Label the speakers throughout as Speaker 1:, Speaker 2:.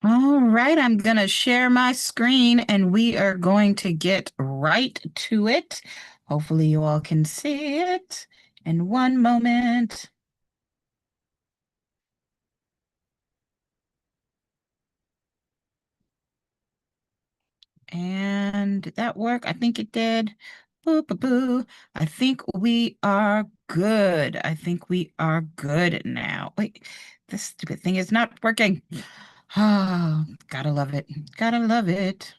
Speaker 1: All right, I'm going to share my screen and we are going to get right to it. Hopefully, you all can see it in one moment. And did that work? I think it did. Boo, boo, boo. I think we are good. I think we are good now. Wait, this stupid thing is not working. Oh, gotta love it. Gotta love it.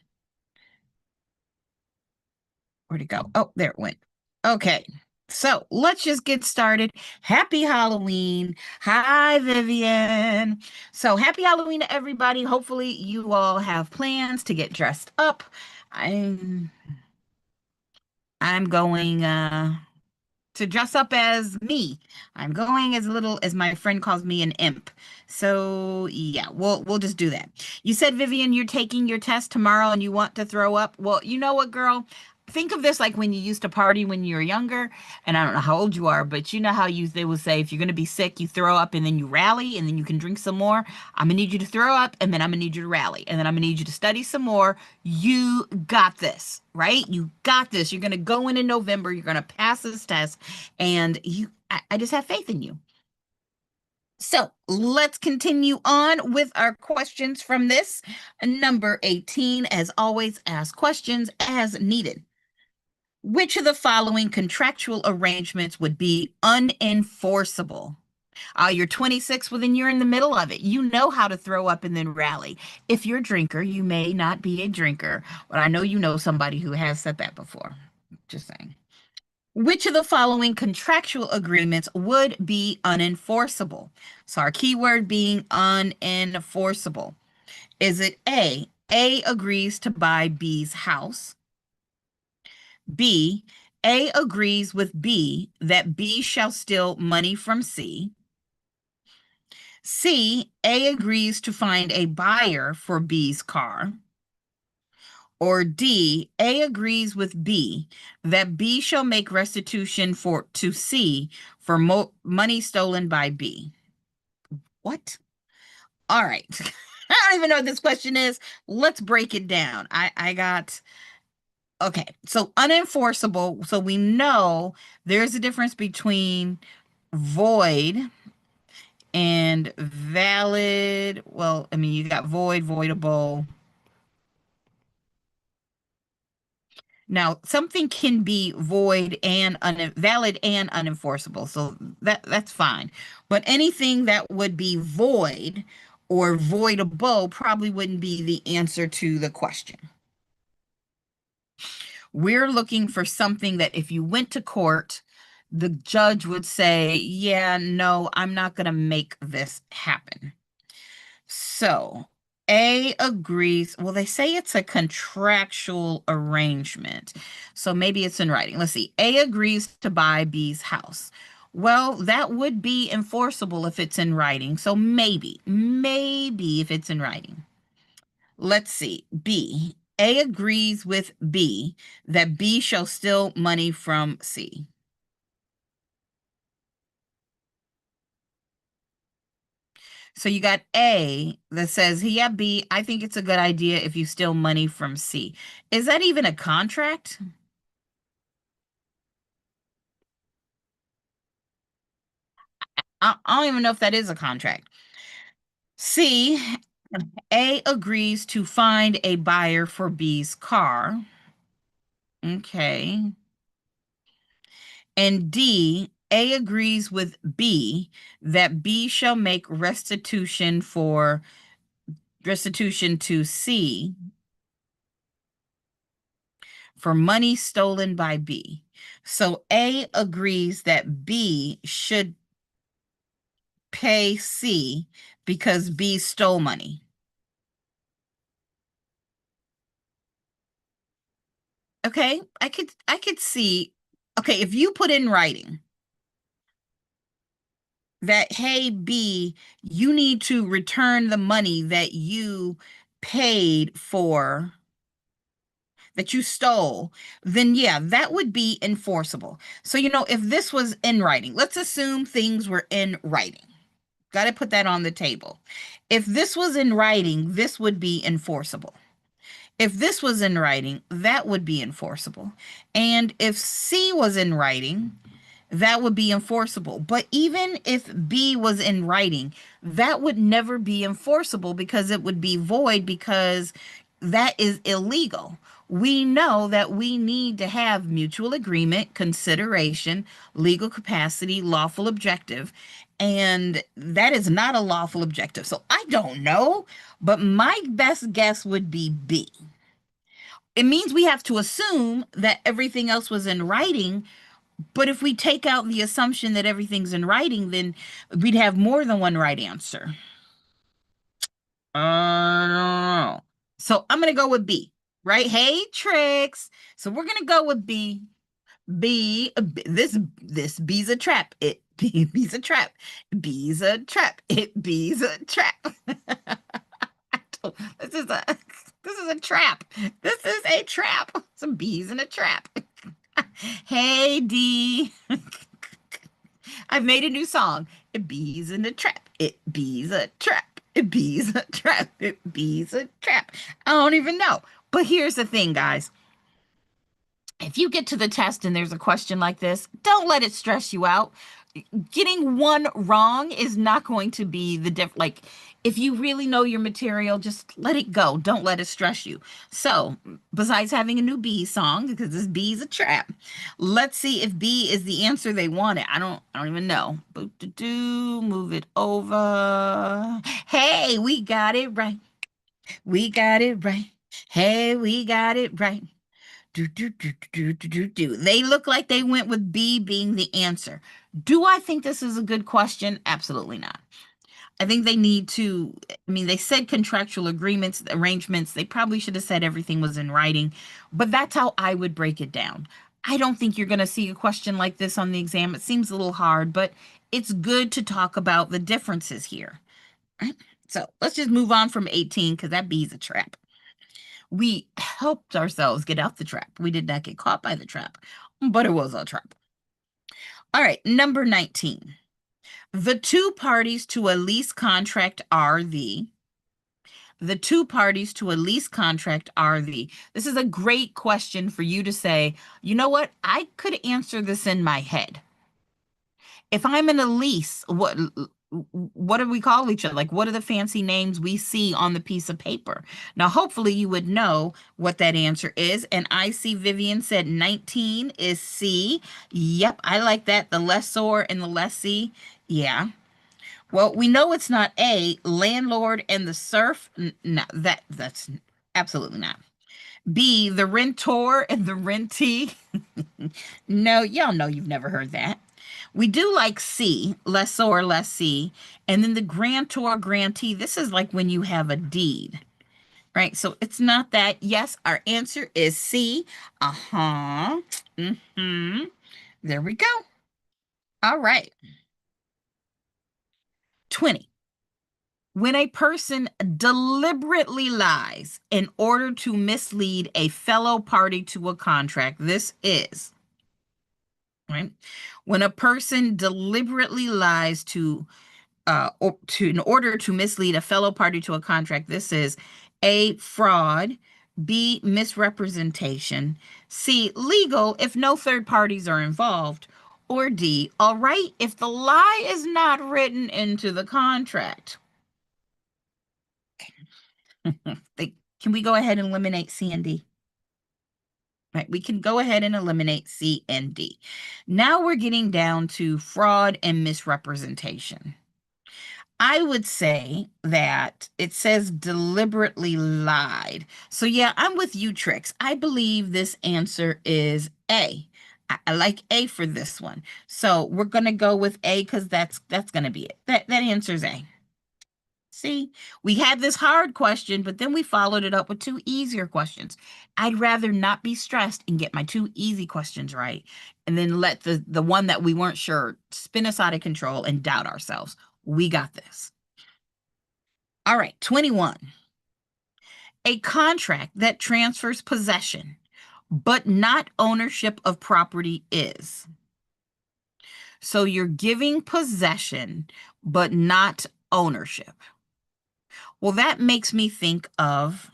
Speaker 1: Where'd it go? Oh, there it went. Okay. So let's just get started. Happy Halloween. Hi, Vivian. So happy Halloween to everybody. Hopefully you all have plans to get dressed up. I'm I'm going to dress up as me. I'm going as little as my friend calls me an imp. So yeah, we'll just do that. You said, Vivian, you're taking your test tomorrow and you want to throw up. Well, you know what, girl? Think of this like when you used to party when you were younger, and I don't know how old you are, but you know how they would say if you're gonna be sick, you throw up and then you rally and then you can drink some more. I'm gonna need you to throw up and then I'm gonna need you to rally and then I'm gonna need you to study some more. You got this, right? You got this. You're gonna go in November. You're gonna pass this test, and I just have faith in you. So let's continue on with our questions from this. Number 18, as always, ask questions as needed. Which of the following contractual arrangements would be unenforceable? You're 26, well, then you're in the middle of it. You know how to throw up and then rally. If you're a drinker, you may not be a drinker, but I know you know somebody who has said that before. Just saying. Which of the following contractual agreements would be unenforceable? So our keyword being unenforceable. Is it A? A agrees to buy B's house. B, A agrees with B that B shall steal money from C. C, A agrees to find a buyer for B's car. Or D, A agrees with B that B shall make restitution to C for money stolen by B. What? All right. I don't even know what this question is. Let's break it down. I got okay. So unenforceable. So we know there's a difference between void and valid. Well, I mean, you got void, voidable. Now, something can be void and valid and unenforceable, so that's fine. But anything that would be void or voidable probably wouldn't be the answer to the question. We're looking for something that if you went to court, the judge would say, "Yeah, no, I'm not going to make this happen." So A agrees. Well, they say it's a contractual arrangement. So maybe it's in writing. Let's see. A agrees to buy B's house. Well, that would be enforceable if it's in writing. So maybe if it's in writing. Let's see. B. A agrees with B that B shall steal money from C. So you got A that says, yeah, B, I think it's a good idea if you steal money from C. Is that even a contract? I don't even know if that is a contract. C, A agrees to find a buyer for B's car. Okay. And D, A agrees with B that B shall make restitution to C for money stolen by B. So A agrees that B should pay C because B stole money. Okay, I could see. Okay, if you put in writing that, hey, B, you need to return the money that you paid for, that you stole, then yeah, that would be enforceable. So, if this was in writing, let's assume things were in writing. Got to put that on the table. If this was in writing, this would be enforceable. If this was in writing, that would be enforceable. And if C was in writing, that would be enforceable. But even if B was in writing, that would never be enforceable because it would be void because that is illegal. We know that we need to have mutual agreement, consideration, legal capacity, lawful objective, and that is not a lawful objective. So I don't know, but my best guess would be B. It means we have to assume that everything else was in writing, but if we take out the assumption that everything's in writing, then we'd have more than one right answer. I don't know. So I'm gonna go with B, right? Hey, tricks. So we're gonna go with B. This B's a trap. B's a trap. B's a trap. B's a trap. This is a this is a trap. This is a trap. Some bees in a trap. Hey, D. I've made a new song. It bees in a trap. It bees a trap. It bees a trap. It bees a trap. I don't even know. But here's the thing, guys. If you get to the test and there's a question like this, don't let it stress you out. Getting one wrong is not going to be like, if you really know your material, just let it go. Don't let it stress you. So besides having a new B song, because this B is a trap, let's see if B is the answer they wanted. I don't even know. Move it over. Hey, we got it right. We got it right. Hey, we got it right. They look like they went with B being the answer. Do I think this is a good question? Absolutely not. I think they need to, I mean, they said contractual agreements, arrangements. They probably should have said everything was in writing, but that's how I would break it down. I don't think you're going to see a question like this on the exam. It seems a little hard, but it's good to talk about the differences here. Right? So let's just move on from 18 because that B's a trap. We helped ourselves get out the trap. We did not get caught by the trap, but it was a trap. All right, number 19. The two parties to a lease contract are the two parties to a lease contract are this is a great question for you to say, you know what? I could answer this in my head. If I'm in a lease, what do we call each other? Like, what are the fancy names we see on the piece of paper? Now, hopefully you would know what that answer is. And I see Vivian said 19 is C. Yep, I like that. The lessor and the lessee. Yeah. Well, we know it's not A, landlord and the serf. No, that's absolutely not. B, the rentor and the rentee. No, y'all know you've never heard that. We do like C, lessor, lessee, and then the grantor, grantee. This is like when you have a deed, right? So it's not that. Yes, our answer is C. Uh-huh. Mm-hmm. There we go. All right. 20. When a person deliberately lies in order to mislead a fellow party to a contract, this is, right? When a person deliberately lies in order to mislead a fellow party to a contract, this is A, fraud, B, misrepresentation, C, legal if no third parties are involved, or D, all right, if the lie is not written into the contract. Can we go ahead and eliminate C and D? Right, we can go ahead and eliminate C and D. Now we're getting down to fraud and misrepresentation. I would say that it says deliberately lied. So yeah, I'm with you, Tricks. I believe this answer is A. I like A for this one. So we're gonna go with A because that's gonna be it. That answer's A. See, we had this hard question, but then we followed it up with two easier questions. I'd rather not be stressed and get my two easy questions right, and then let the one that we weren't sure spin us out of control and doubt ourselves. We got this. All right, 21. A contract that transfers possession, but not ownership of property is. So you're giving possession, but not ownership. Well, that makes me think of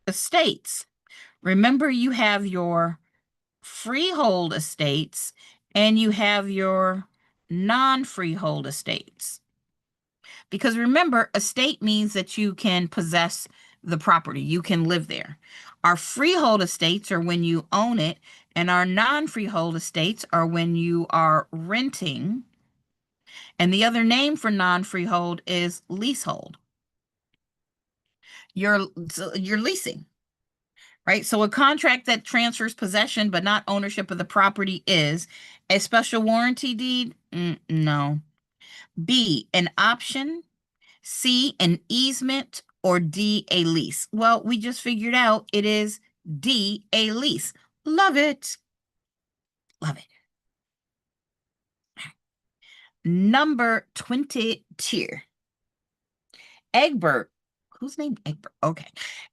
Speaker 1: estates. Remember, you have your freehold estates and you have your non-freehold estates. Because remember, estate means that you can possess the property, you can live there. Our freehold estates are when you own it, and our non-freehold estates are when you are renting. And the other name for non-freehold is leasehold. You're leasing, right? So a contract that transfers possession but not ownership of the property is a special warranty deed. No. B, an option. C, an easement. Or D, a lease. Well, we just figured out it is D, a lease. Love it. Love it. Number 22. Egbert. Who's named Egbert? Okay.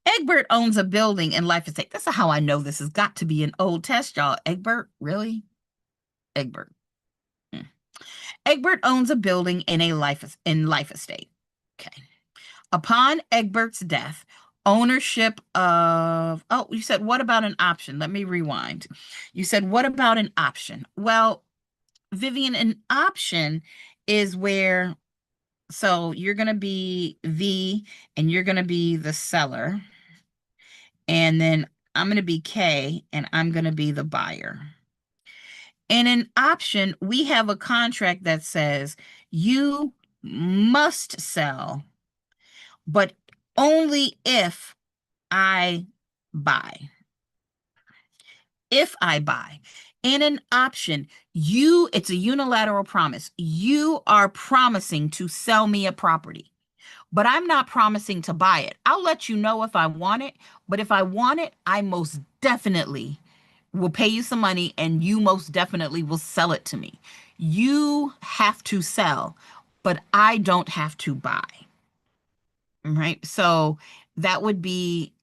Speaker 1: Egbert owns a building in Life Estate. That's how I know this has got to be an old test, y'all. Egbert? Really? Egbert. Hmm. Egbert owns a building in Life Estate. Okay. Upon Egbert's death, ownership of, oh, you said, what about an option? Let me rewind. You said, what about an option? Well, Vivian, an option is where, so you're going to be V and you're going to be the seller. And then I'm going to be K and I'm going to be the buyer. In an option, we have a contract that says you must sell, but only if I buy. If I buy. In an option, it's a unilateral promise. You are promising to sell me a property, but I'm not promising to buy it. I'll let you know if I want it, but if I want it, I most definitely will pay you some money and you most definitely will sell it to me. You have to sell, but I don't have to buy. Right? So that would be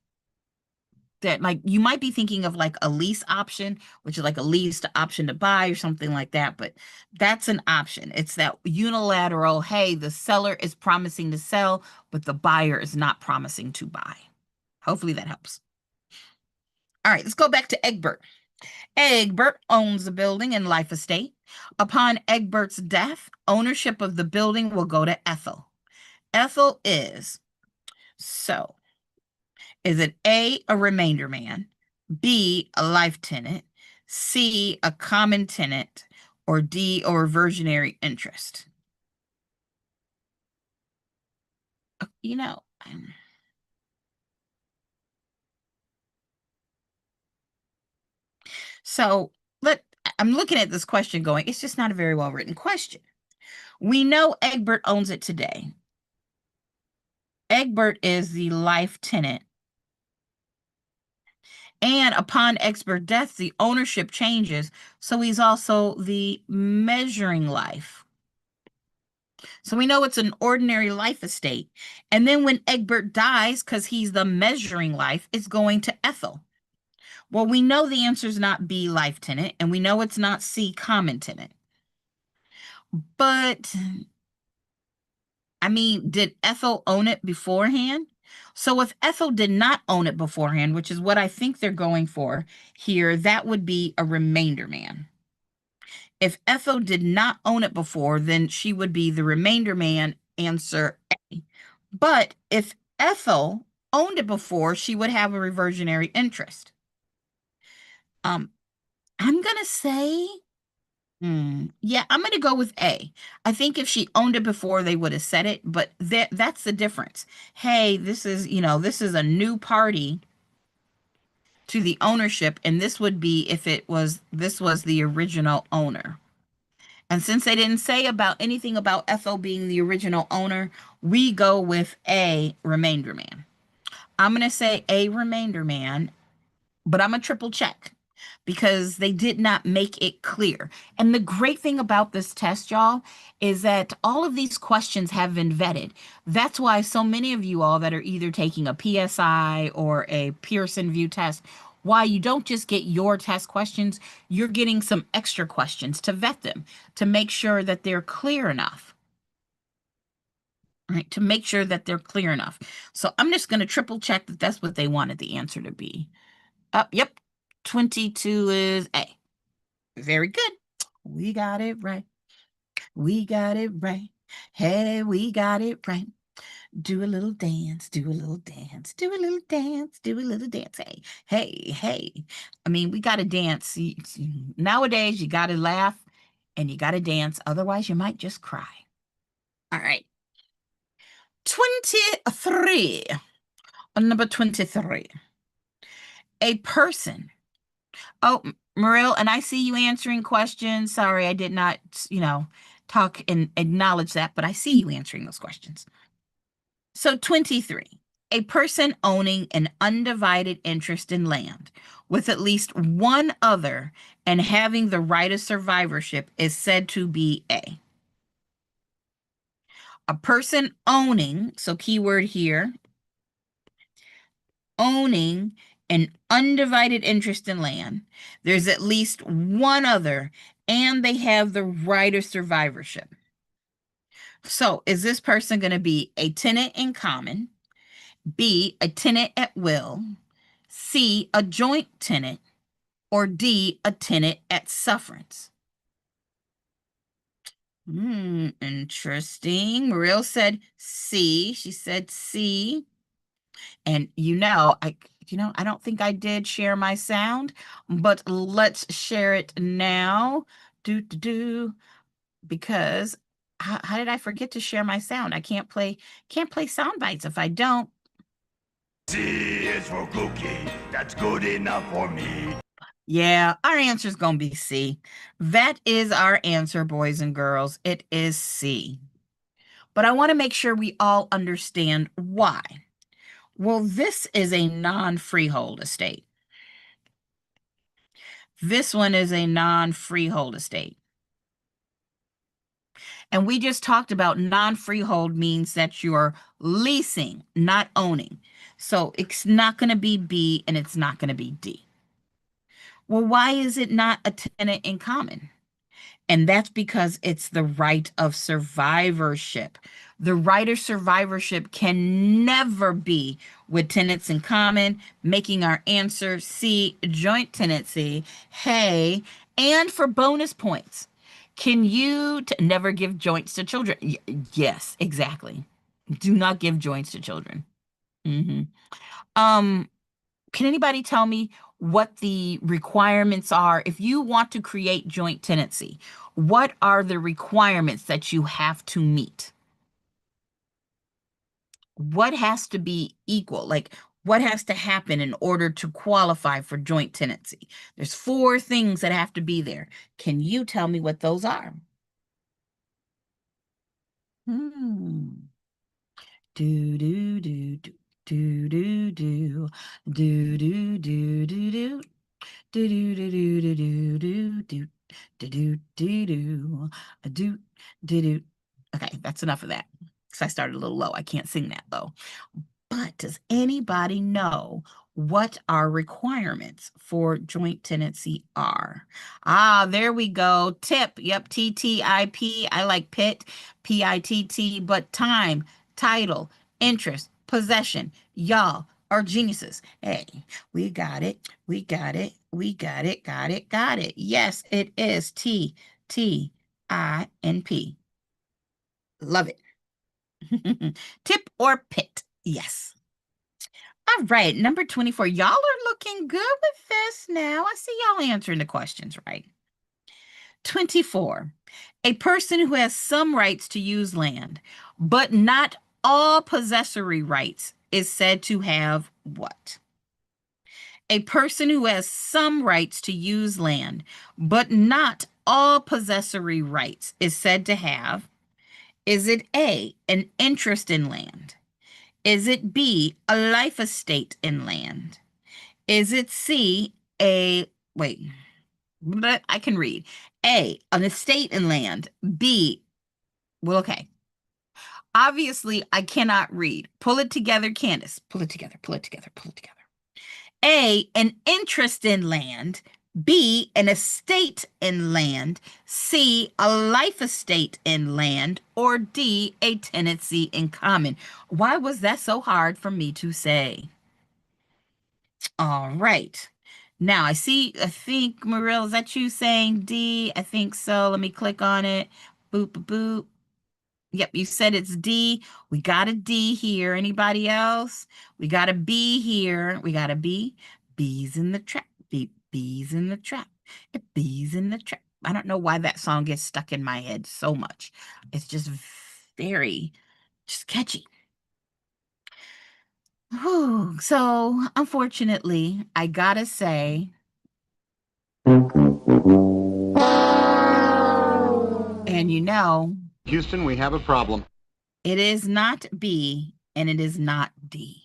Speaker 1: that, like, you might be thinking of like a lease option, which is like a lease to option to buy or something like that, but that's an option. It's that unilateral, hey, the seller is promising to sell, but the buyer is not promising to buy. Hopefully that helps. All right, let's go back to Egbert. Egbert owns the building in Life Estate. Upon Egbert's death, ownership of the building will go to Ethel. Ethel is, so is it A, a remainder man, B, a life tenant, C, a common tenant, or D, a reversionary interest? You know, so I'm looking at this question going, it's just not a very well written question. We know Egbert owns it today. Egbert is the life tenant. And upon Egbert's death, the ownership changes. So he's also the measuring life. So we know it's an ordinary life estate. And then when Egbert dies, because he's the measuring life, it's going to Ethel. Well, we know the answer is not B, life tenant, and we know it's not C, common tenant. But, I mean, did Ethel own it beforehand? So if Ethel did not own it beforehand, which is what I think they're going for here, that would be a remainder man. If Ethel did not own it before, then she would be the remainder man, answer A. But if Ethel owned it before, she would have a reversionary interest. I'm gonna say, yeah, I'm gonna go with A. I think if she owned it before, they would have said it, but that's the difference. Hey, this is, this is a new party to the ownership, and this would be if this was the original owner. And since they didn't say about anything about Ethel being the original owner, we go with A, remainder man. I'm going to say A, remainder man, but I'm a triple check because they did not make it clear. And the great thing about this test, y'all, is that all of these questions have been vetted. That's why so many of you all that are either taking a PSI or a Pearson VUE test, why you don't just get your test questions, you're getting some extra questions to vet them, to make sure that they're clear enough. Right, to make sure that they're clear enough. So I'm just going to triple check that that's what they wanted the answer to be. Yep, 22 is A. Very good. We got it right. We got it right. Hey, we got it right. Do a little dance, do a little dance, do a little dance, do a little dance. Hey, hey, hey. I mean, we got to dance. Nowadays, you got to laugh and you got to dance. Otherwise, you might just cry. All right. 23. Number 23. A person. Oh, Mariel, and I see you answering questions. Sorry, I did not, talk and acknowledge that, but I see you answering those questions. So 23, a person owning an undivided interest in land with at least one other and having the right of survivorship is said to be a person owning, so keyword here, owning an undivided interest in land. There's at least one other, and they have the right of survivorship. So is this person going to be a tenant in common, B, a tenant at will, C, a joint tenant, or D, a tenant at sufferance? Interesting. Mariel said C. She said C. And I don't think I did share my sound, but let's share it now. Because how did I forget to share my sound? I can't play sound bites if I don't.
Speaker 2: C is for cookie. That's good enough for me.
Speaker 1: Yeah, our answer is going to be C. That is our answer, boys and girls. It is C. But I want to make sure we all understand why. Well, this is a non-freehold estate. This one is a non-freehold estate. And we just talked about non-freehold means that you're leasing, not owning. So it's not going to be B and it's not going to be D. Well, why is it not a tenant in common? And that's because it's the right of survivorship. The right of survivorship can never be with tenants in common, making our answer C, joint tenancy. Hey, and for bonus points, can you never give joints to children? Yes, exactly. Do not give joints to children. hmm Can anybody tell me what the requirements are if you want to create joint tenancy? What are the requirements that you have to meet? What has to be equal? Like, what has to happen in order to qualify for joint tenancy? There's 4 things that have to be there. Can you tell me what those are? Do do do do do do do do do do do do. Do do do do do do do do do do do do do do. Okay, that's enough of that. Because I started a little low. I can't sing that low. But does anybody know what our requirements for joint tenancy are? There we go. TIP. Yep, TTIP. I like PIT, PITT, but time, title, interest, possession. Y'all are geniuses. Hey, we got it. We got it. We got it. Got it. Got it. Yes, it is TTINP. Love it. Tip or pit. Yes. All right, number 24. Y'all are looking good with this now. I see y'all answering the questions right. 24. A person who has some rights to use land, but not all possessory rights is said to have what? A person who has some rights to use land, but not all possessory rights is said to have, is it A, an interest in land? Is it B, a life estate in land? Is it C, I can read. A, an estate in land. B, well, okay. Obviously, I cannot read. Pull it together, Candace. Pull it together, pull it together, pull it together. A, an interest in land. B, an estate in land. C, a life estate in land. Or D, a tenancy in common. Why was that so hard for me to say? All right. Now I think, Mariel, is that you saying D? I think so. Let me click on it. Boop, boop, boop. Yep, you said it's D. We got a D here. Anybody else? We got a B here. We got a B. Bees in the trap. Bees in the trap. Bees in the trap. I don't know why that song gets stuck in my head so much. It's just very just catchy. Whew. So unfortunately, I gotta say, and
Speaker 3: Houston, we have a problem.
Speaker 1: it is not B and it is not D.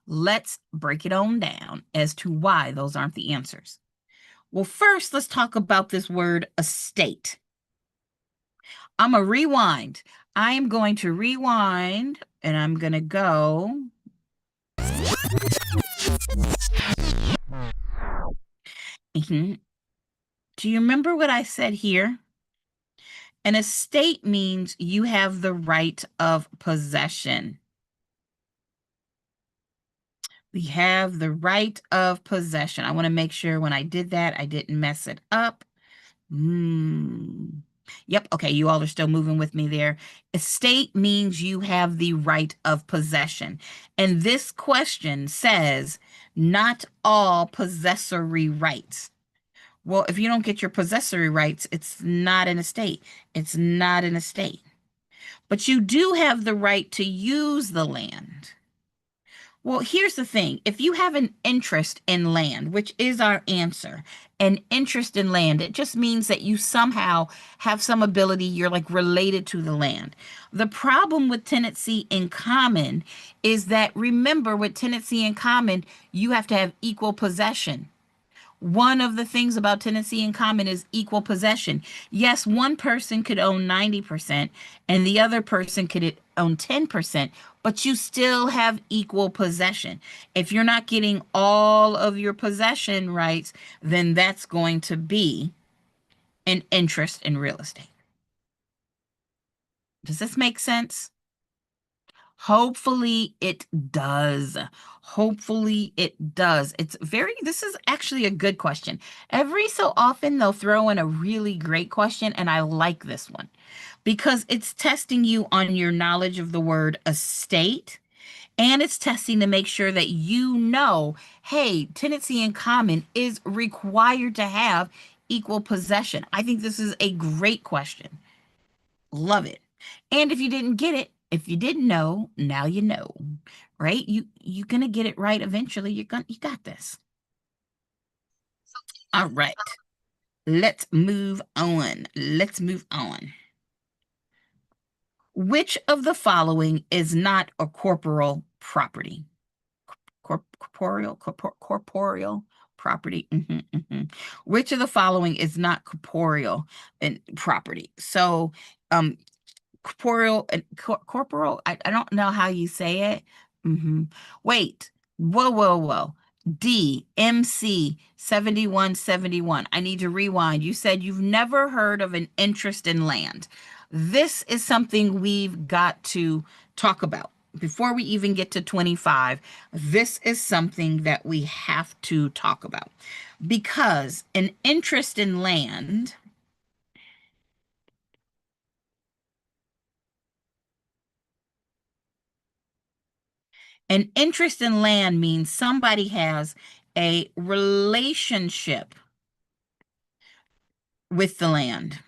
Speaker 1: Let's break it on down as to why those aren't the answers. Well, first, let's talk about this word estate. I'm going to rewind. I am going to rewind and I'm going to go. Do you remember what I said here? An estate means you have the right of possession. We have the right of possession. I want to make sure when I did that, I didn't mess it up. Yep, okay, you all are still moving with me there. Estate means you have the right of possession. And this question says, not all possessory rights. Well, if you don't get your possessory rights, it's not an estate. It's not an estate. But you do have the right to use the land. Well, here's the thing. If you have an interest in land, which is our answer, an interest in land, it just means that you somehow have some ability, you're like related to the land. The problem with tenancy in common is that, remember, with tenancy in common, you have to have equal possession. One of the things about tenancy in common is equal possession. Yes, one person could own 90% and the other person could own 10%, but you still have equal possession. If you're not getting all of your possession rights, then that's going to be an interest in real estate. Does this make sense? Hopefully it does. Hopefully it does. This is actually a good question. Every so often they'll throw in a really great question, and I like this one because it's testing you on your knowledge of the word estate, and it's testing to make sure that you know, hey, tenancy in common is required to have equal possession. I think this is a great question. Love it. And if you didn't get it, if you didn't know, now you know, right? You're gonna get it right eventually. You got this. All right. Let's move on. Let's move on. Which of the following is not a corporeal property? Corporeal property. Which of the following is not corporeal and property? So, corporal, I don't know how you say it. Wait, whoa. D, MC 7171. I need to rewind. You said you've never heard of an interest in land. This is something we've got to talk about. Before we even get to 25, this is something that we have to talk about. Because an interest in land means somebody has a relationship with the land.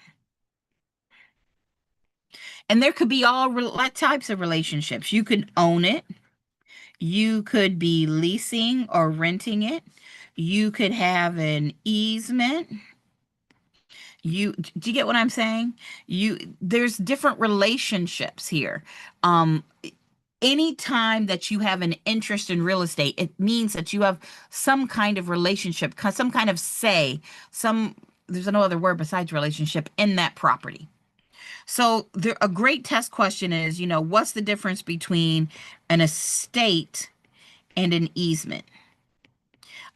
Speaker 1: And there could be all types of relationships. You could own it. You could be leasing or renting it. You could have an easement. Do you get what I'm saying? There's different relationships here. Anytime that you have an interest in real estate, it means that you have some kind of relationship, some kind of say, there's no other word besides relationship in that property. So a great test question is, what's the difference between an estate and an easement?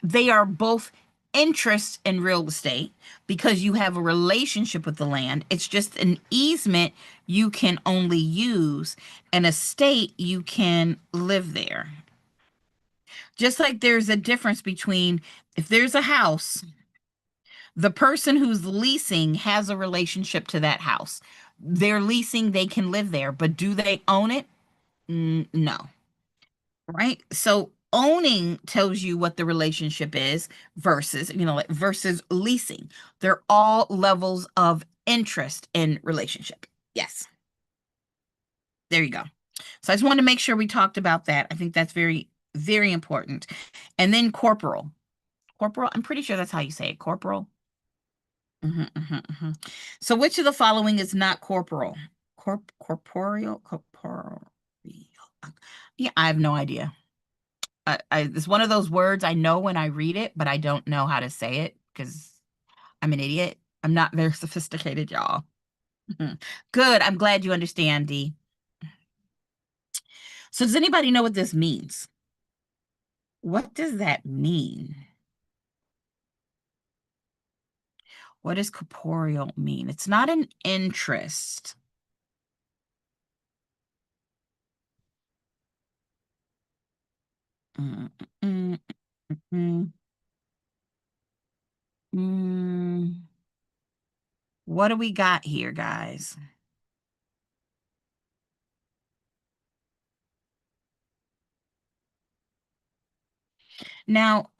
Speaker 1: they are both interests in real estate because you have a relationship with the land. It's just an easement you can only use, and a estate you can live there. Just like there's a difference between if there's a house, the person who's leasing has a relationship to that house. They're leasing, they can live there, but do they own it? No, right? So owning tells you what the relationship is versus, like versus leasing. They're all levels of interest in relationship. Yes. There you go. So I just wanted to make sure we talked about that. I think that's very, very important. And then corporal. Corporal, I'm pretty sure that's how you say it. Corporal. So which of the following is not corporal? Corporeal? Corporeal. Yeah, I have no idea. It's one of those words I know when I read it, but I don't know how to say it because I'm an idiot. I'm not very sophisticated, y'all. Good. I'm glad you understand, Dee. So does anybody know what this means? What does that mean? What does corporeal mean? It's not an interest. Mm, mm, mm, mm. What do we got here, guys? Now,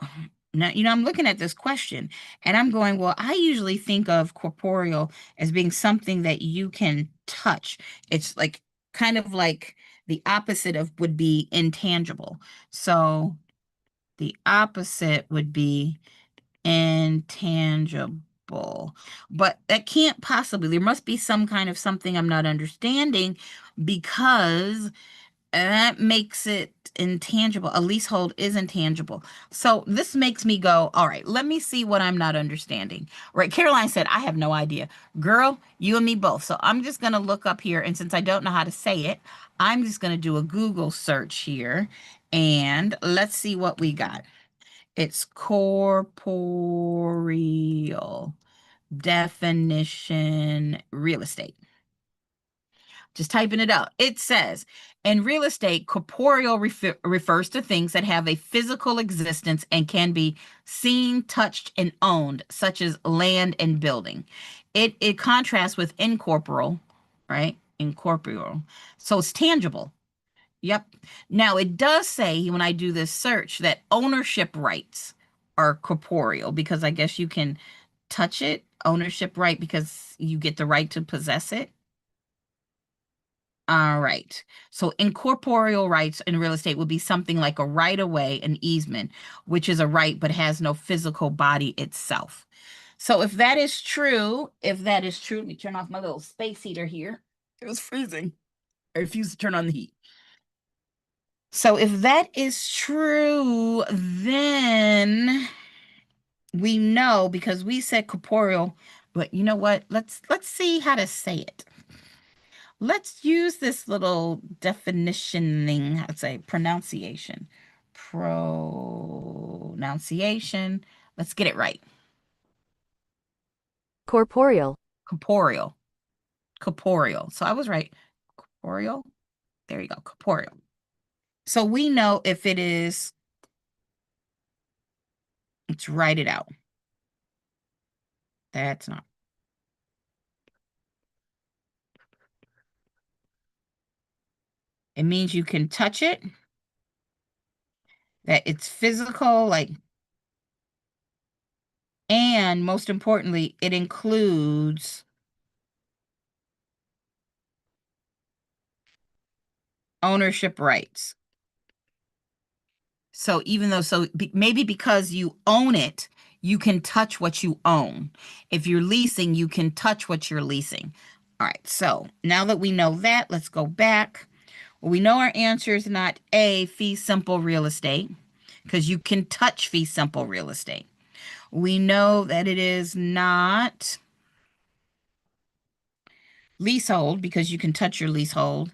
Speaker 1: I'm looking at this question and I'm going, well, I usually think of corporeal as being something that you can touch. It's like kind of like the opposite of would be intangible. So the opposite would be intangible. But that can't possibly, there must be some kind of something I'm not understanding because that makes it intangible. A leasehold is intangible. So this makes me go, all right, let me see what I'm not understanding. Right. Caroline said, I have no idea. Girl, you and me both. So I'm just going to look up here. And since I don't know how to say it, I'm just going to do a Google search here. And let's see what we got. It's corporeal definition real estate. Just typing it out. It says, in real estate, corporeal refers to things that have a physical existence and can be seen, touched, and owned, such as land and building. It contrasts with incorporeal, right? Incorporeal. So it's tangible. Yep. Now, it does say when I do this search that ownership rights are corporeal because I guess you can touch it. Ownership right because you get the right to possess it. All right. So incorporeal rights in real estate would be something like a right of way, an easement, which is a right but has no physical body itself. So if that is true, let me turn off my little space heater here. It was freezing. I refuse to turn on the heat. So if that is true, then we know because we said corporeal, but you know what? Let's see how to say it. Let's use this little definitioning, I'd say pronunciation. Pronunciation. Let's get it right.
Speaker 4: Corporeal.
Speaker 1: Corporeal. Corporeal. So I was right. Corporeal. There you go. Corporeal. So we know if it is, let's write it out. That's not. It means you can touch it, that it's physical, like, and most importantly, it includes ownership rights. So even though, maybe because you own it, you can touch what you own. If you're leasing, you can touch what you're leasing. All right, so now that we know that, let's go back. Well, we know our answer is not A, fee simple real estate, because you can touch fee simple real estate. We know that it is not leasehold, because you can touch your leasehold.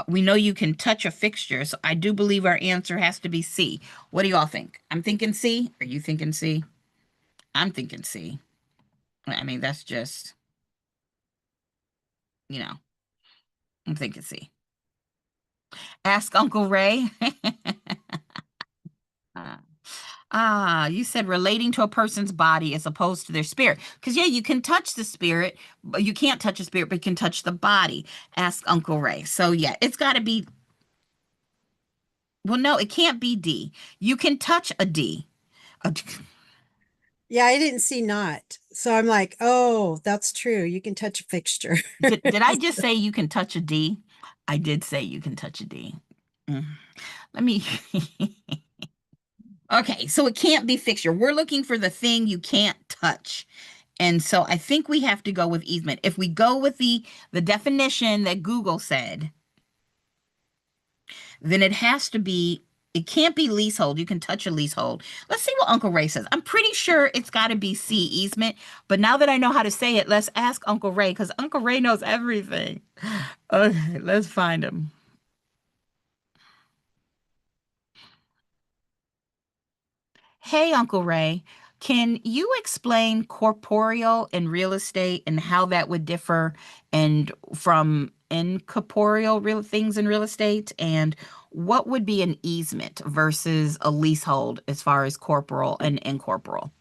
Speaker 1: We know you can touch a fixture, so I do believe our answer has to be C. What do y'all think? I'm thinking C. Are you thinking C? I'm thinking C. I mean, that's just, you know, I'm thinking C. Ask Uncle Ray. You said relating to a person's body as opposed to their spirit. Because, yeah, you can touch the spirit, but you can't touch the spirit, but you can touch the body. Ask Uncle Ray. So, yeah, it's got to be, well, no, it can't be D. You can touch a D.
Speaker 4: Yeah, I didn't see not. So I'm like, oh, that's true. You can touch a fixture.
Speaker 1: Did I just say you can touch a D? I did say you can touch a D. Let me. Okay, so it can't be fixture. We're looking for the thing you can't touch. And so I think we have to go with easement. If we go with the definition that Google said, then it has to be, it can't be leasehold. You can touch a leasehold. Let's see what Uncle Ray says. I'm pretty sure it's got to be C, easement. But now that I know how to say it, let's ask Uncle Ray because Uncle Ray knows everything. Okay, let's find him. Hey, Uncle Ray, can you explain corporeal and real estate and how that would differ and from incorporeal real things in real estate? And what would be an easement versus a leasehold as far as corporal and incorporeal?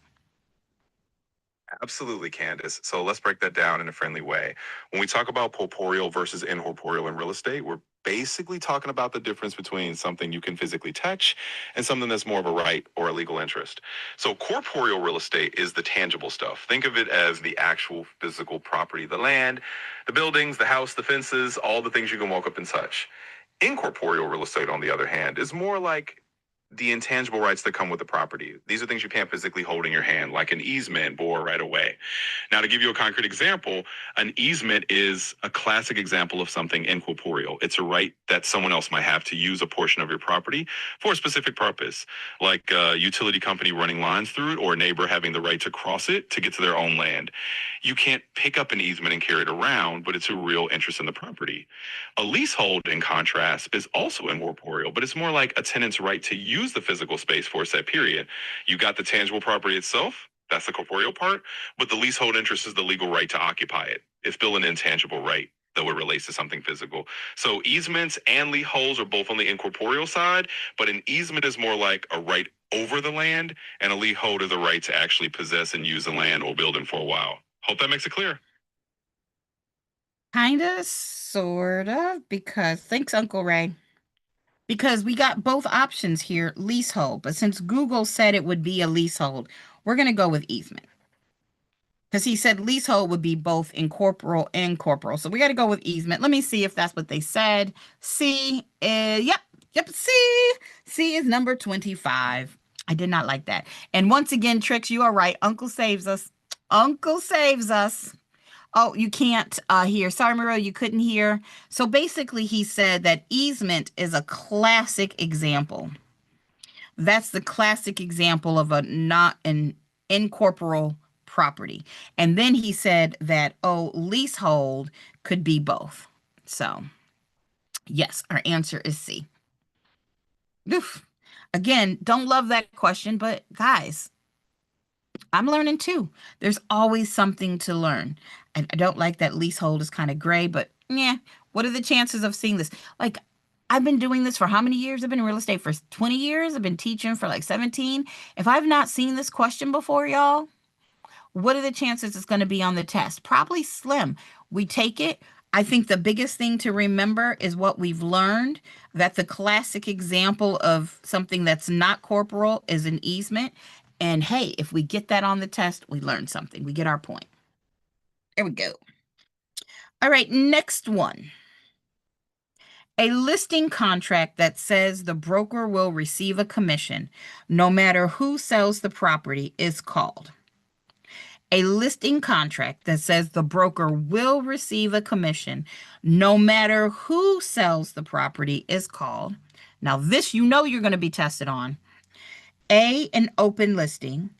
Speaker 5: Absolutely, Candace. So let's break that down in a friendly way. When we talk about corporeal versus incorporeal in real estate, we're basically talking about the difference between something you can physically touch and something that's more of a right or a legal interest. So corporeal real estate is the tangible stuff. Think of it as the actual physical property, the land, the buildings, the house, the fences, all the things you can walk up and touch. Incorporeal real estate, on the other hand, is more like the intangible rights that come with the property. These are things you can't physically hold in your hand, like an easement or right away. Now, to give you a concrete example, an easement is a classic example of something incorporeal. It's a right that someone else might have to use a portion of your property for a specific purpose, like a utility company running lines through it or a neighbor having the right to cross it to get to their own land. You can't pick up an easement and carry it around, but it's a real interest in the property. A leasehold, in contrast, is also incorporeal, but it's more like a tenant's right to use the physical space for a set period. You got the tangible property itself, that's the corporeal part, but the leasehold interest is the legal right to occupy it. It's still an intangible right, though it relates to something physical. So easements and leaseholds are both on the incorporeal side, but an easement is more like a right over the land, and a leasehold is a right to actually possess and use the land or building for a while. Hope that makes it clear.
Speaker 1: Kinda, sorta, because thanks, Uncle Ray. Because we got both options here, leasehold, but since Google said it would be a leasehold, we're going to go with easement. Because he said leasehold would be both incorporeal and corporeal. So we got to go with easement. Let me see if that's what they said. C, yep, C. C is number 25. I did not like that. And once again, Trix, you are right. Uncle saves us. Uncle saves us. Oh, you can't hear. Sorry, Mario, you couldn't hear. So basically, he said that easement is a classic example. That's the classic example of a not an incorporeal property. And then he said that, oh, leasehold could be both. So, yes, our answer is C. Oof. Again, don't love that question, but guys, I'm learning too. There's always something to learn. And I don't like that leasehold is kind of gray, but yeah, what are the chances of seeing this? Like, I've been doing this for how many years? I've been in real estate for 20 years. I've been teaching for like 17. If I've not seen this question before, y'all, what are the chances it's going to be on the test? Probably slim. We take it. I think the biggest thing to remember is what we've learned, that the classic example of something that's not corporal is an easement. And hey, if we get that on the test, we learn something. We get our point. There we go. All right, next one. A listing contract that says the broker will receive a commission no matter who sells the property is called. A listing contract that says the broker will receive a commission no matter who sells the property is called. Now, this you know you're going to be tested on. A, an open listing.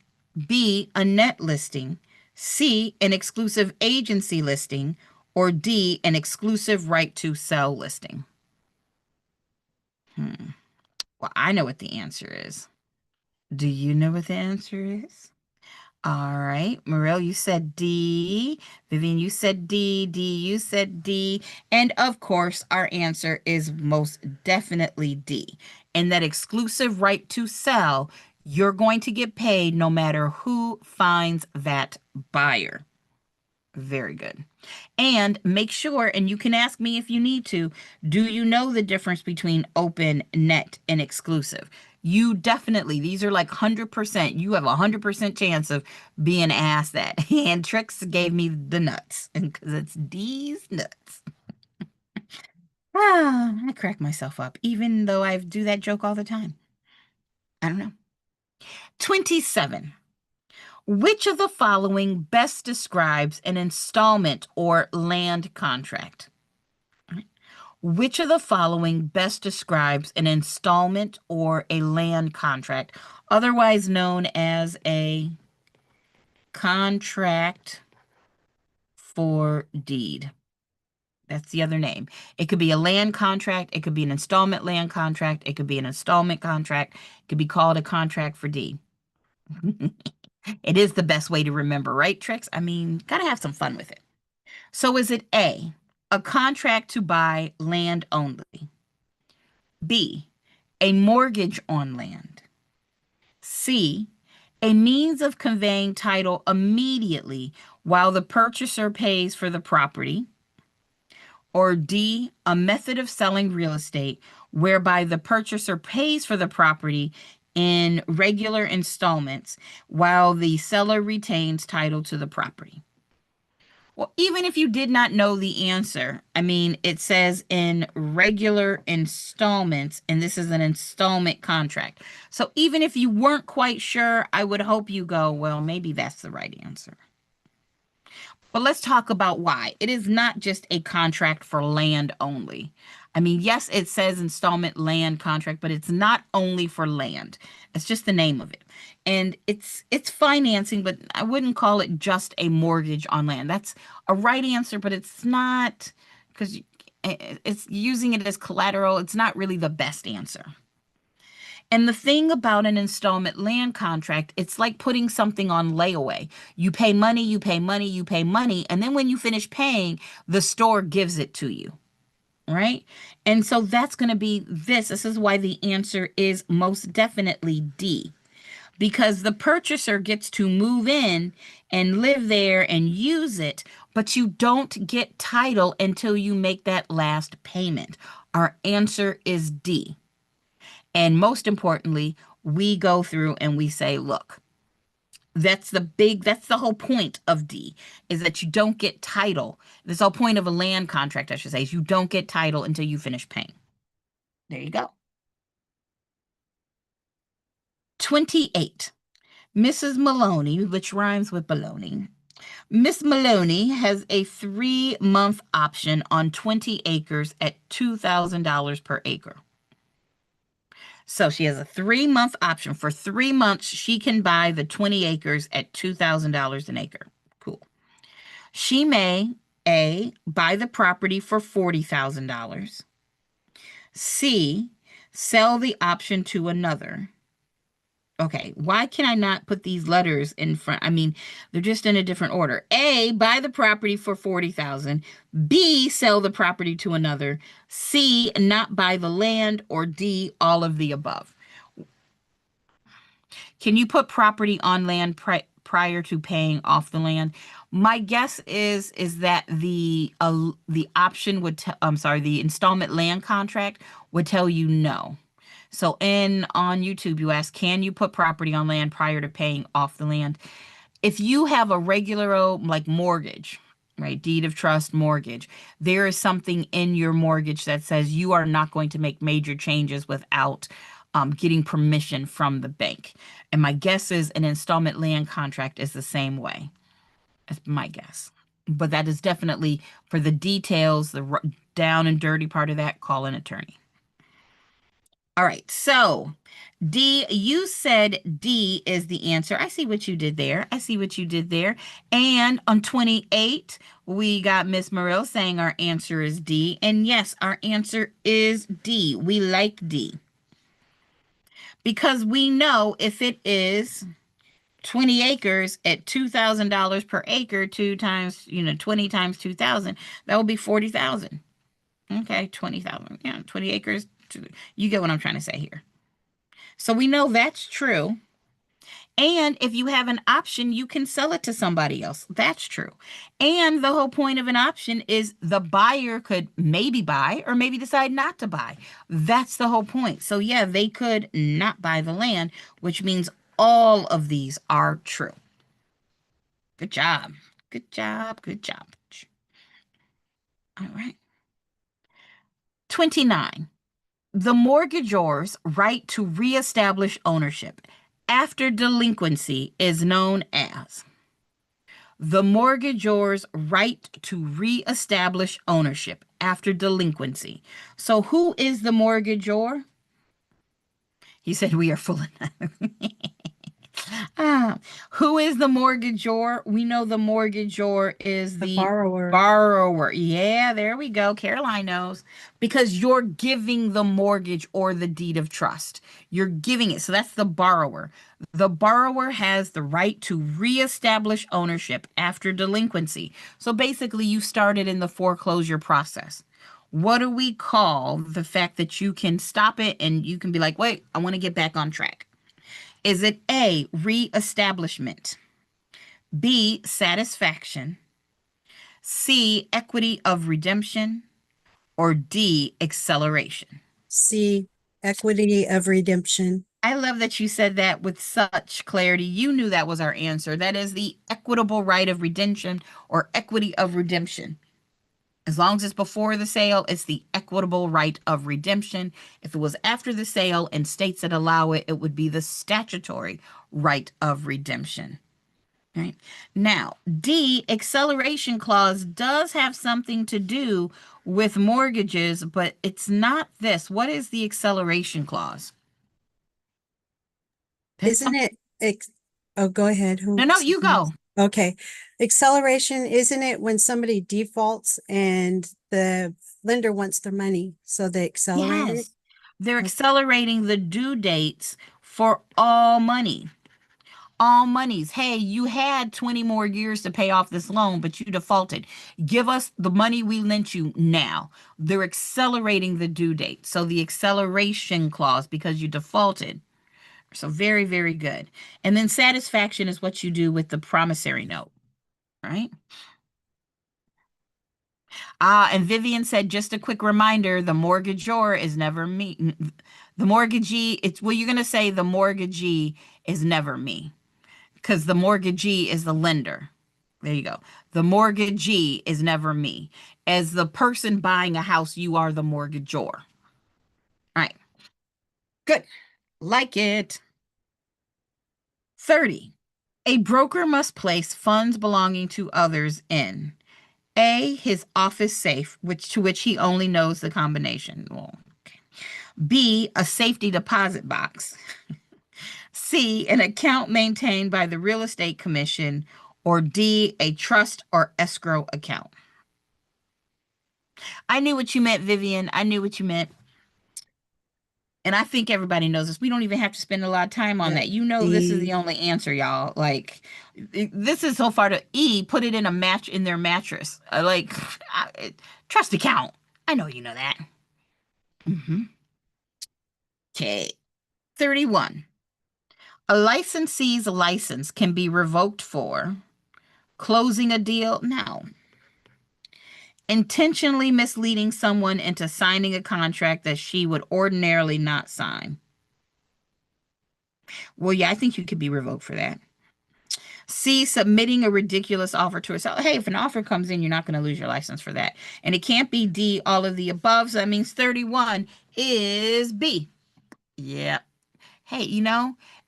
Speaker 1: B, a net listing. C, an exclusive agency listing. Or D, an exclusive right to sell listing. Hmm. Well, I know what the answer is. Do you know what the answer is? All right, Morel, you said D. Vivian, you said D. D, you said D. And of course, our answer is most definitely D. And that exclusive right to sell, you're going to get paid no matter who finds that buyer. Very good. And make sure, and you can ask me if you need to, do you know the difference between open, net, and exclusive? You definitely, these are like 100%. You have a 100% chance of being asked that. And Trix gave me the nuts because it's D's nuts. I crack myself up, even though I do that joke all the time. I don't know. 27. Which of the following best describes an installment or land contract? Which of the following best describes an installment or a land contract, otherwise known as a contract for deed? That's the other name. It could be a land contract. It could be an installment land contract. It could be an installment contract. It could be called a contract for deed. It is the best way to remember, right, Trix? I mean, gotta have some fun with it. So is it A, a contract to buy land only? B, a mortgage on land? C, a means of conveying title immediately while the purchaser pays for the property? Or D, a method of selling real estate whereby the purchaser pays for the property in regular installments while the seller retains title to the property? Well, even if you did not know the answer, I mean, it says in regular installments, and this is an installment contract. So even if you weren't quite sure, I would hope you go, well, maybe that's the right answer. But let's talk about why. It is not just a contract for land only. I mean, yes, it says installment land contract, but it's not only for land. It's just the name of it. And it's financing, but I wouldn't call it just a mortgage on land. That's a right answer, but it's not, because it's using it as collateral. It's not really the best answer. And the thing about an installment land contract, it's like putting something on layaway. You pay money, you pay money, you pay money, and then when you finish paying, the store gives it to you, right? And so that's going to be this. This is why the answer is most definitely D, because the purchaser gets to move in and live there and use it, but you don't get title until you make that last payment. Our answer is D. And most importantly, we go through and we say, look, that's the whole point of D, is that you don't get title. This whole point of a land contract, I should say, is you don't get title until you finish paying. There you go. 28. Mrs. Maloney, which rhymes with baloney. Miss Maloney has a 3-month option on 20 acres at $2,000 per acre. So she has a 3-month option. For 3 months, she can buy the 20 acres at $2,000 an acre. Cool. She may, A, buy the property for $40,000. C, sell the option to another. Okay, why can I not put these letters in front? I mean, they're just in a different order. A, buy the property for $40,000. B, sell the property to another. C, not buy the land. Or D, all of the above. Can you put property on land prior to paying off the land? My guess is that the option would, the installment land contract would tell you no. So on YouTube, you ask, can you put property on land prior to paying off the land? If you have a regular like mortgage, right, deed of trust mortgage, there is something in your mortgage that says you are not going to make major changes without getting permission from the bank. And my guess is an installment land contract is the same way. That's my guess. But that is definitely, for the details, the down and dirty part of that, call an attorney. All right, so D, you said D is the answer. I see what you did there. I see what you did there. And on 28, we got Miss Morrill saying our answer is D. And yes, our answer is D. We like D. Because we know if it is 20 acres at $2,000 per acre, 20 times 2,000, that will be 40,000. Okay, 20,000. Yeah, 20 acres. You get what I'm trying to say here. So we know that's true. And if you have an option, you can sell it to somebody else. That's true. And the whole point of an option is the buyer could maybe buy or maybe decide not to buy. That's the whole point. So yeah, they could not buy the land, which means all of these are true. Good job. Good job. Good job. All right. 29. The mortgagor's right to reestablish ownership after delinquency is known as the mortgagor's right to reestablish ownership after delinquency. So who is the mortgagor? He said we are full of who is the mortgagor? We know the mortgagor is
Speaker 4: The
Speaker 1: the
Speaker 4: borrower.
Speaker 1: borrower. Yeah, there we go. Caroline knows because you're giving the mortgage or the deed of trust. You're giving it. So that's the borrower. The borrower has the right to reestablish ownership after delinquency. So basically, you started in the foreclosure process. What do we call the fact that you can stop it and you can be like, wait, I want to get back on track? Is it A, reestablishment, B, satisfaction, C, equity of redemption, or D, acceleration?
Speaker 4: C, equity of redemption.
Speaker 1: I love that you said that with such clarity. You knew that was our answer. That is the equitable right of redemption or equity of redemption. As long as it's before the sale, it's the equitable right of redemption. If it was after the sale and states that allow it, it would be the statutory right of redemption. Right? Now, D, acceleration clause does have something to do with mortgages, but it's not this. What is the acceleration clause?
Speaker 4: Isn't it? Oh, go ahead.
Speaker 1: No, you go.
Speaker 4: Okay. Acceleration, isn't it when somebody defaults and the lender wants their money, so they accelerate it?
Speaker 1: Yes. They're accelerating the due dates for all money. All monies. Hey, you had 20 more years to pay off this loan, but you defaulted. Give us the money we lent you now. They're accelerating the due date. So the acceleration clause because you defaulted. So very, very good. And then satisfaction is what you do with the promissory note, right? And Vivian said, just a quick reminder, the mortgagor is never me. The mortgagee, you're going to say the mortgagee is never me because the mortgagee is the lender. There you go. The mortgagee is never me. As the person buying a house, you are the mortgagor. All right. Good. Like it. 30. A broker must place funds belonging to others in A, his office safe, to which he only knows the combination. Well, okay. B, a safety deposit box. C, an account maintained by the real estate commission, or D, a trust or escrow account. I knew what you meant, Vivian. I knew what you meant. And I think everybody knows this. We don't even have to spend a lot of time on that. You know, this is the only answer, y'all. Like, this is so far to E, put it in their mattress. Trust account. I know you know that. Okay. 31. A licensee's license can be revoked for closing a deal now. Intentionally misleading someone into signing a contract that she would ordinarily not sign. Well, yeah, I think you could be revoked for that. C, submitting a ridiculous offer to a seller. Hey, if an offer comes in, you're not going to lose your license for that. And it can't be D, all of the above. So that means 31 is B. Yeah. Hey,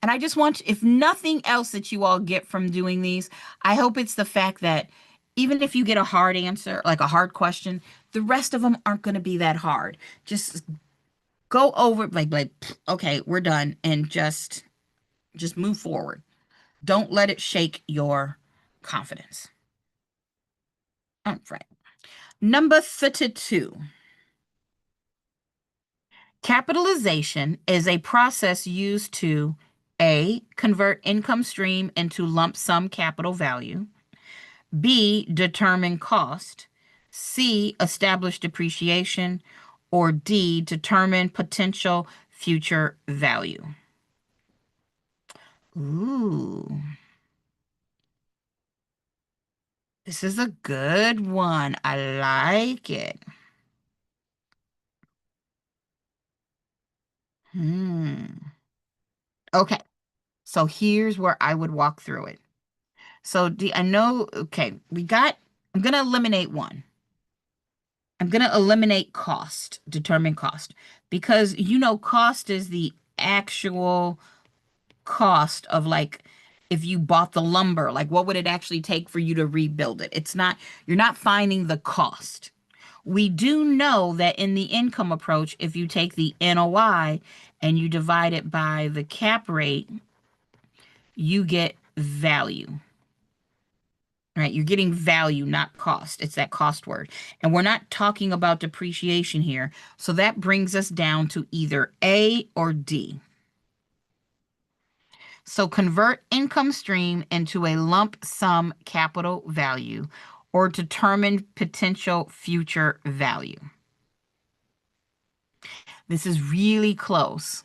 Speaker 1: and I just want, if nothing else that you all get from doing these, I hope it's the fact that even if you get a hard answer, like a hard question, the rest of them aren't going to be that hard. Just Go over like, okay, we're done, and just move forward. Don't let it shake your confidence. All right. Number 32. Capitalization is a process used to A, convert income stream into lump sum capital value, B, determine cost, C, establish depreciation, or D, determine potential future value. Ooh, this is a good one. I like it. Okay, so here's where I would walk through it. So I know, okay, I'm going to eliminate one. I'm going to eliminate cost, determine cost, because cost is the actual cost of, like, if you bought the lumber, like what would it actually take for you to rebuild it? You're not finding the cost. We do know that in the income approach, if you take the NOI and you divide it by the cap rate, you get value. Right? You're getting value, not cost. It's that cost word. And we're not talking about depreciation here. So that brings us down to either A or D. So convert income stream into a lump sum capital value or determine potential future value. This is really close.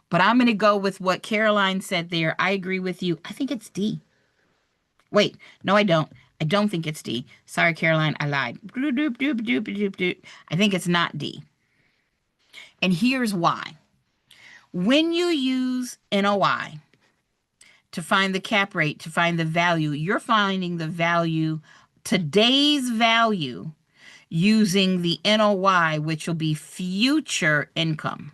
Speaker 1: But I'm going to go with what Caroline said there. I agree with you. I think it's D. Wait, no, I don't. I don't think it's D. Sorry, Caroline, I lied. I think it's not D. And here's why. When you use NOI to find the cap rate, to find the value, you're finding the value, today's value, using the NOI, which will be future income.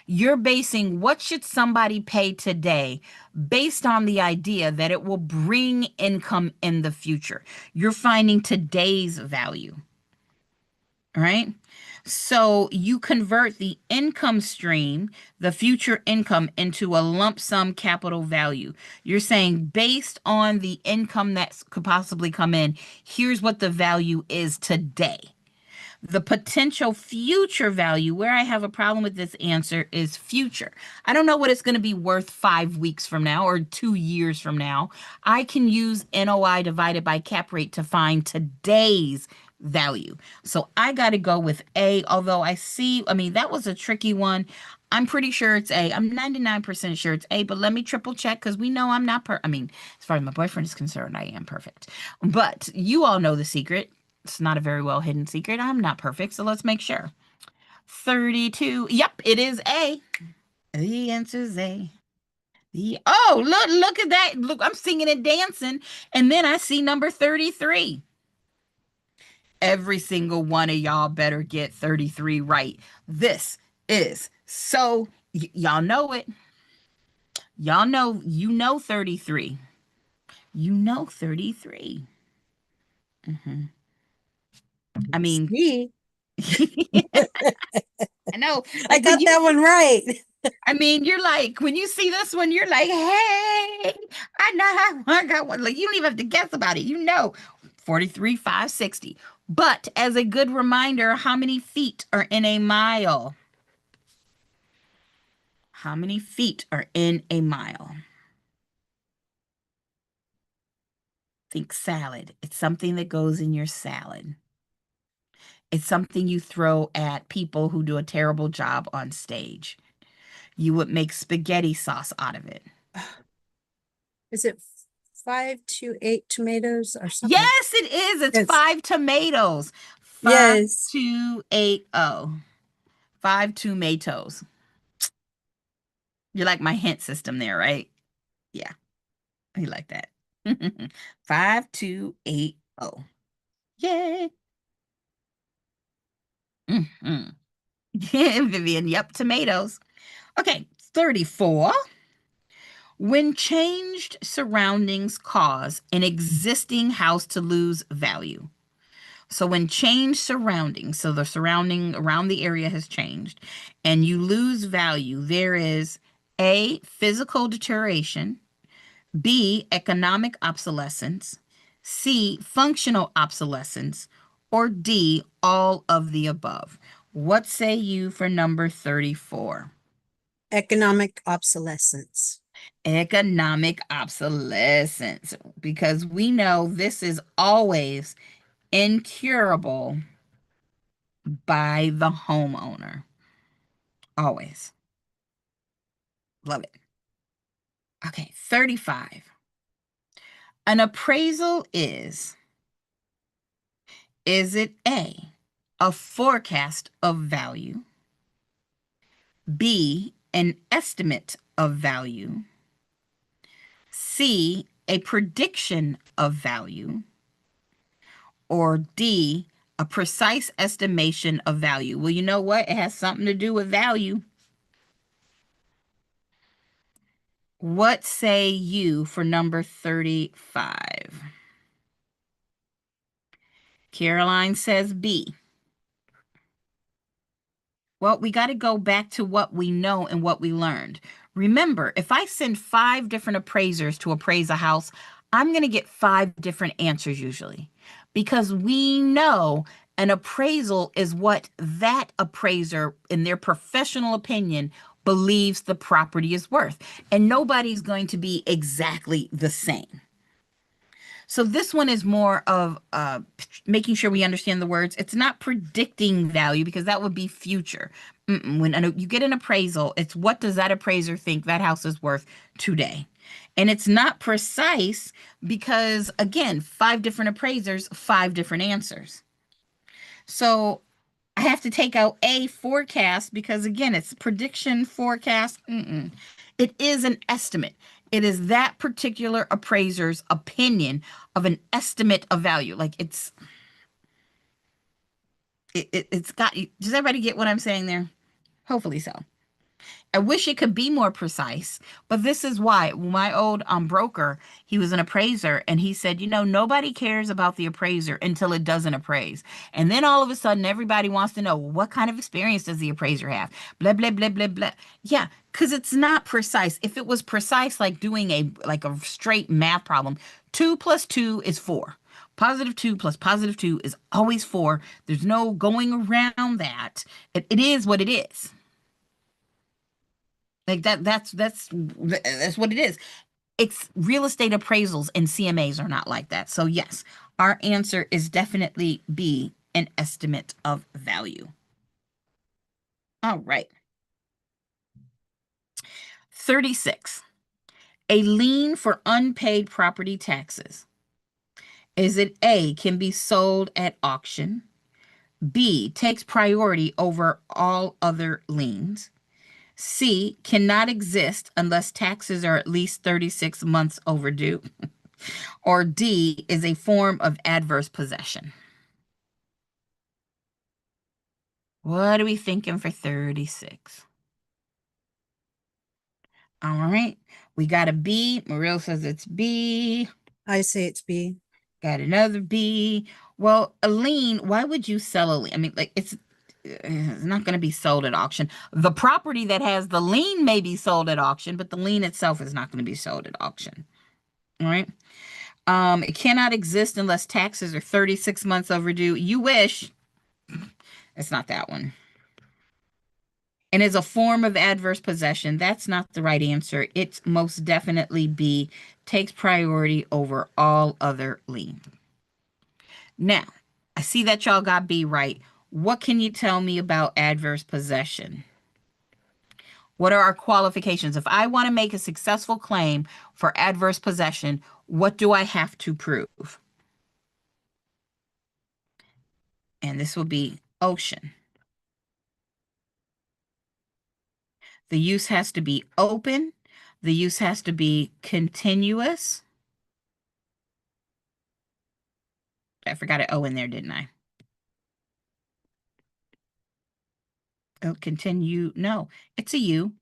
Speaker 1: You're basing what should somebody pay today based on the idea that it will bring income in the future. You're finding today's value. All right. So you convert the income stream, the future income, into a lump sum capital value. You're saying based on the income that could possibly come in, here's what the value is today. The potential future value, where I have a problem with this answer, is future. I don't know what it's going to be worth 5 weeks from now or 2 years from now. I can use NOI divided by cap rate to find today's value. So I got to go with A, although that was a tricky one. I'm pretty sure it's A. I'm 99% sure it's A, but let me triple check because we know I'm not as far as my boyfriend is concerned, I am perfect. But you all know the secret. It's not a very well hidden secret. I'm not perfect, so let's make sure. 32. Yep, it is A. The answer is A. Look at that. Look, I'm singing and dancing. And then I see number 33. Every single one of y'all better get 33 right. This is so, y'all know it. Y'all know, 33. You know 33. I mean, I know.
Speaker 4: I got that one right.
Speaker 1: I mean, you're like, when you see this one, you're like, hey, I know how I got one. Like, you don't even have to guess about it. 43,560. But as a good reminder, how many feet are in a mile? How many feet are in a mile? Think salad. It's something that goes in your salad. It's something you throw at people who do a terrible job on stage. You would make spaghetti sauce out of it.
Speaker 4: Is it 5 to 8 tomatoes or something?
Speaker 1: Yes, it is. It's 5 tomatoes. 5280. 5 tomatoes. You like my hint system there, right? Yeah. You like that. 5280. Yay. Vivian, yep, tomatoes. Okay, 34. When changed surroundings cause an existing house to lose value, So when change surroundings, so the surrounding around the area has changed, and you lose value, there is A, physical deterioration, B, economic obsolescence, C, functional obsolescence, or D, all of the above. What say you for number 34?
Speaker 4: Economic obsolescence.
Speaker 1: Economic obsolescence, because we know this is always incurable by the homeowner. Always. Love it. Okay, 35. An appraisal is it a forecast of value, B, an estimate of value, C, a prediction of value, or D, a precise estimation of value? Well, you know what? It has something to do with value. What say you for number 35? Caroline says B. Well, we got to go back to what we know and what we learned. Remember, if I send 5 different appraisers to appraise a house, I'm going to get 5 different answers usually, because we know an appraisal is what that appraiser, in their professional opinion, believes the property is worth. And nobody's going to be exactly the same. So this one is more of making sure we understand the words. It's not predicting value, because that would be future. When you get an appraisal, it's what does that appraiser think that house is worth today? And it's not precise because, again, 5 different appraisers, 5 different answers. So I have to take out a forecast because, again, it's prediction, forecast. It is an estimate. It is that particular appraiser's opinion of an estimate of value. Like it's got, does everybody get what I'm saying there? Hopefully so. I wish it could be more precise, but this is why my old broker, he was an appraiser, and he said, nobody cares about the appraiser until it doesn't appraise. And then all of a sudden, everybody wants to know, what kind of experience does the appraiser have? Blah, blah, blah, blah, blah. Yeah, because it's not precise. If it was precise, like doing a straight math problem, 2 + 2 is 4. +2 plus +2 is always 4. There's no going around that. It is what it is. Like that's what it is. It's real estate appraisals and CMAs are not like that. So yes, our answer is definitely B, an estimate of value. All right. 36. A lien for unpaid property taxes. Is it A, can be sold at auction? B, takes priority over all other liens? C, cannot exist unless taxes are at least 36 months overdue? Or D, is a form of adverse possession? What are we thinking for 36? All right, we got a B. Mariel says it's B.
Speaker 4: I say it's B.
Speaker 1: Got another B. Well, a lien, why would you sell a lien? I mean, like it's not going to be sold at auction. The property that has the lien may be sold at auction, but the lien itself is not going to be sold at auction. All right. It cannot exist unless taxes are 36 months overdue. You wish. It's not that one. And is a form of adverse possession. That's not the right answer. It's most definitely B, takes priority over all other liens. Now, I see that y'all got B right. What can you tell me about adverse possession? What are our qualifications? If I want to make a successful claim for adverse possession, what do I have to prove? And this will be Ocean. The use has to be open. The use has to be continuous. I forgot an O in there, didn't I? Oh, continue. No, it's a U.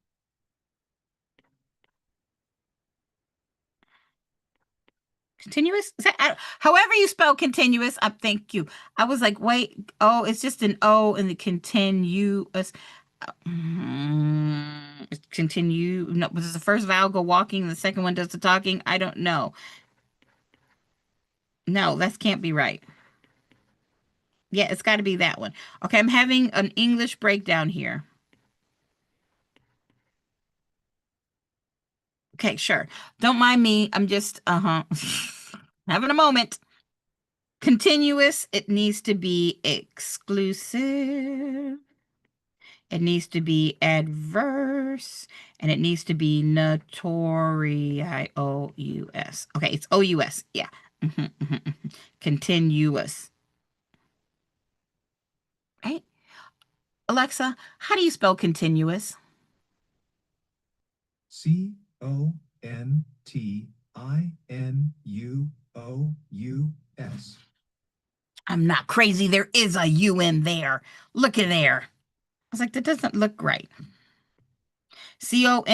Speaker 1: Continuous? Is that, however you spell continuous, thank you. I was like, wait, oh, it's just an O in the continuous. Continue. No, was the first vowel go walking, the second one does the talking? I don't know. No, that can't be right. Yeah, it's got to be that one. Okay, I'm having an English breakdown here. Okay, sure. Don't mind me. I'm just, having a moment. Continuous, it needs to be exclusive. It needs to be adverse. And it needs to be notorious. Okay, it's O-U-S. Yeah. Continuous. Right? Alexa, how do you spell continuous?
Speaker 6: Continuous.
Speaker 1: I'm not crazy. There is a U in there. Look at there. I was like, that doesn't look right. Continuous.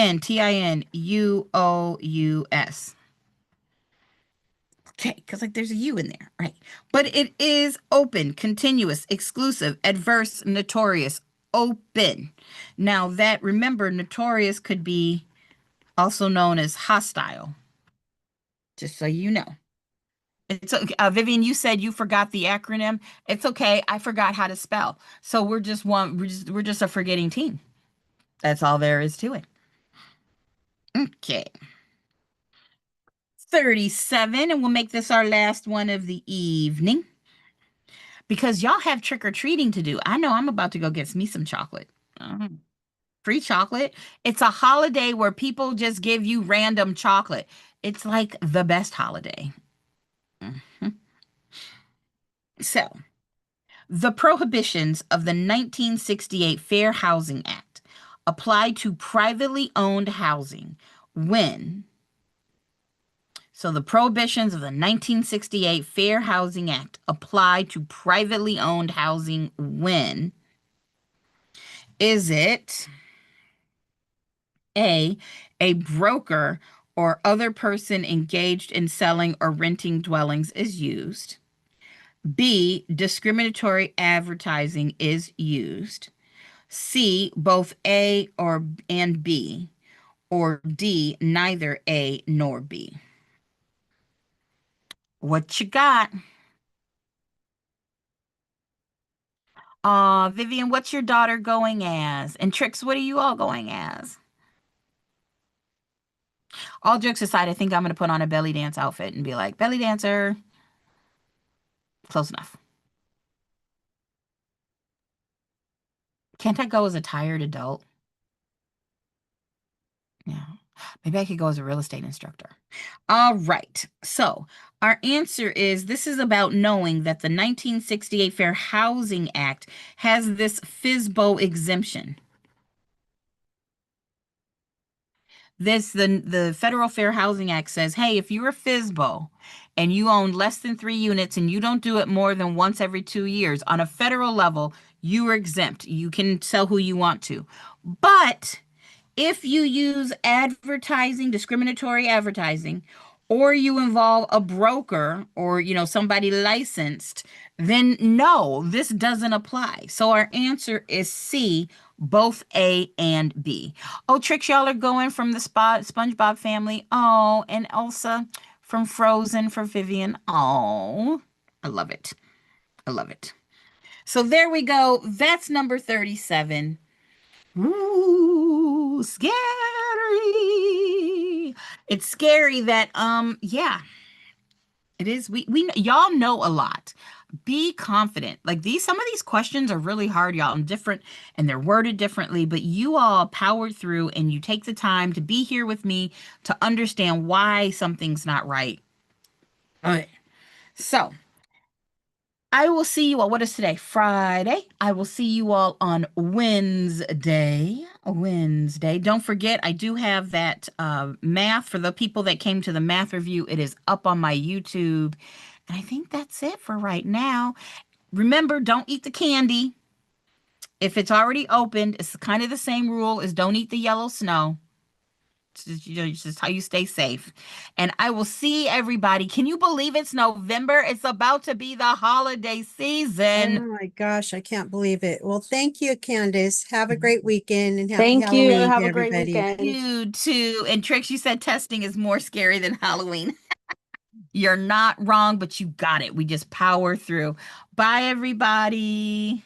Speaker 1: Okay, because like there's a U in there, right? But it is open, continuous, exclusive, adverse, notorious, open. Now that, remember, notorious could be also known as hostile. Just so you know. It's okay. Vivian, you said you forgot the acronym. It's okay. I forgot how to spell. So we're just a forgetting team. That's all there is to it. Okay. 37, and we'll make this our last one of the evening. Because y'all have trick-or-treating to do. I know I'm about to go get me some chocolate. Free chocolate. It's a holiday where people just give you random chocolate. It's like the best holiday. So, the prohibitions of the 1968 Fair Housing Act apply to privately owned housing when... So the prohibitions of the 1968 Fair Housing Act apply to privately owned housing when? Is it A, a broker or other person engaged in selling or renting dwellings is used? B, discriminatory advertising is used? C, both A and B? Or D, neither A nor B? What you got? Vivian, what's your daughter going as? And Trix, what are you all going as? All jokes aside, I think I'm going to put on a belly dance outfit and be like, belly dancer. Close enough. Can't I go as a tired adult? Yeah. Maybe I could go as a real estate instructor. All right. So our answer is, this is about knowing that the 1968 Fair Housing Act has this FSBO exemption. The Federal Fair Housing Act says, hey, if you're a FSBO and you own less than 3 units and you don't do it more than once every 2 years, on a federal level, you are exempt. You can sell who you want to. But if you use advertising, discriminatory advertising, or you involve a broker or, somebody licensed, then no, this doesn't apply. So our answer is C, both A and B. Oh, Trix, y'all are going from the SpongeBob family. Oh, and Elsa from Frozen for Vivian. Oh, I love it. I love it. So there we go. That's number 37. Ooh, scary. It's scary that, yeah, it is. We y'all know a lot. Be confident. Like some of these questions are really hard, y'all, and different, and they're worded differently, but you all powered through and you take the time to be here with me to understand why something's not right. All right. So I will see you all. What is today? Friday. I will see you all on Wednesday. Don't forget, I do have that math for the people that came to the math review. It is up on my YouTube. And I think that's it for right now. Remember, don't eat the candy. If it's already opened, it's kind of the same rule as don't eat the yellow snow. It's just how you stay safe. And I will see everybody. Can you believe it's November? It's about to be the holiday
Speaker 4: Oh
Speaker 1: season.
Speaker 4: my gosh, I can't believe it. Well, thank you, Candace. Have a great weekend and happy
Speaker 6: Thank you.
Speaker 4: Halloween
Speaker 6: Have
Speaker 4: to
Speaker 6: a great
Speaker 4: everybody.
Speaker 6: weekend.
Speaker 1: You too. And Trix, you said testing is more scary than Halloween. You're not wrong, but you got it. We just power through. Bye, everybody.